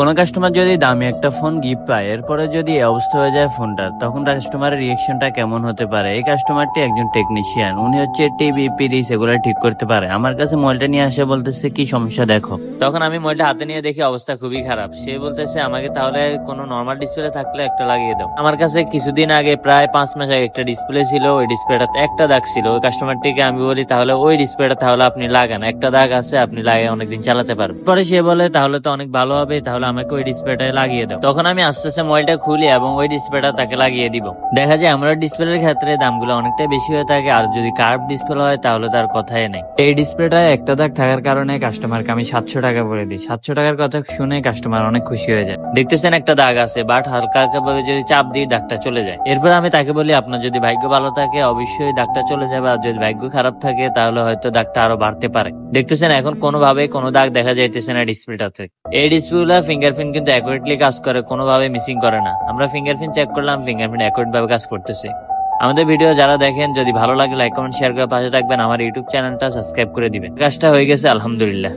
কোনো কাস্টমার যদি দামি একটা ফোন গিফট পায়, এরপরে যদি এই অবস্থা হয়ে যায় ফোনটার, তখন কাস্টমারের রিয়েকশনটা কেমন হতে পারে? এই কাস্টমারটি একজন টেকনিশিয়ান, উনি হচ্ছে টিভি পিরিস এগুলো ঠিক করতে পারে। আমার কাছে মোবাইলটা নিয়ে আসে, বলতেছে কি সমস্যা দেখো। তখন আমি মোবাইলটা হাতে নিয়ে দেখি অবস্থা খুবই খারাপ। সে বলতেছে আমাকে তাহলে কোনো নর্মাল ডিসপ্লে থাকলে একটা লাগিয়ে দাও। আমার কাছে কিছুদিন আগে প্রায় 5 মাস আগে একটা ডিসপ্লে ছিল, ওই ডিসপ্লেটাতে একটা দাগ ছিল। ওই কাস্টমারটিকে আমি বলি তাহলে ওই ডিসপ্লেটা তাহলে আপনি লাগান, একটা দাগ আছে, আপনি লাগিয়ে অনেকদিন চালাতে পারবেন। পরে সে বলে তাহলে তো অনেক ভালো হবে, তাহলে আমাকে ওই ডিসপ্লেটা লাগিয়ে দাও। তখন আমি আস্তে আস্তে মোবাইলটা খুলি এবং ওই ডিসপ্লেটা তাকে লাগিয়ে দিব। দেখা যায় আমরা ডিসপ্লের ক্ষেত্রে দামগুলো অনেকটা বেশি হয়ে থাকে, আর যদি কার্ভ ডিসপ্লে হয় তাহলে তার কথাই নেই। এই ডিসপ্লেটায় একটা দাগ থাকার কারণে কাস্টমারকে আমি 700 টাকা বলে দিই। 700 টাকার কথা শুনে কাস্টমার অনেক খুশি হয়ে যায়। দেখতেছেন একটা দাগ আছে, বাট হালকা হালকা ভাবে যদি চাপ দিই দাগটা চলে যায়। এরপর আমি তাকে বলি আপনার যদি ভাগ্য ভালো থাকে অবশ্যই দাগটা চলে যাবে, আর যদি ভাগ্য খারাপ থাকে তাহলে হয়তো দাগটা আরো বাড়তে পারে। দেখতেছেন এখন কোনোভাবে কোনো দাগ দেখা যাইতেছে না ডিসপ্লেটাতে। এই ডিসপ্লেগুলো ফিঙ্গারপ্রিন্ট কিন্তু অ্যাকুরেটলি কাজ করে, কোনোভাবে মিসিং করে না। আমরা ফিঙ্গারপ্রিন্ট চেক করলাম, ফিঙ্গারপ্রিন্ট অ্যাকুরেট ভাবে কাজ করতেছে। আমাদের ভিডিও যারা দেখেন যদি ভালো লাগে লাইক কমেন্ট শেয়ার করে পাশে থাকবেন, আমার ইউটিউব চ্যানেলটা সাবস্ক্রাইব করে দিবেন। কাজটা হয়ে গেছে আলহামদুলিল্লাহ।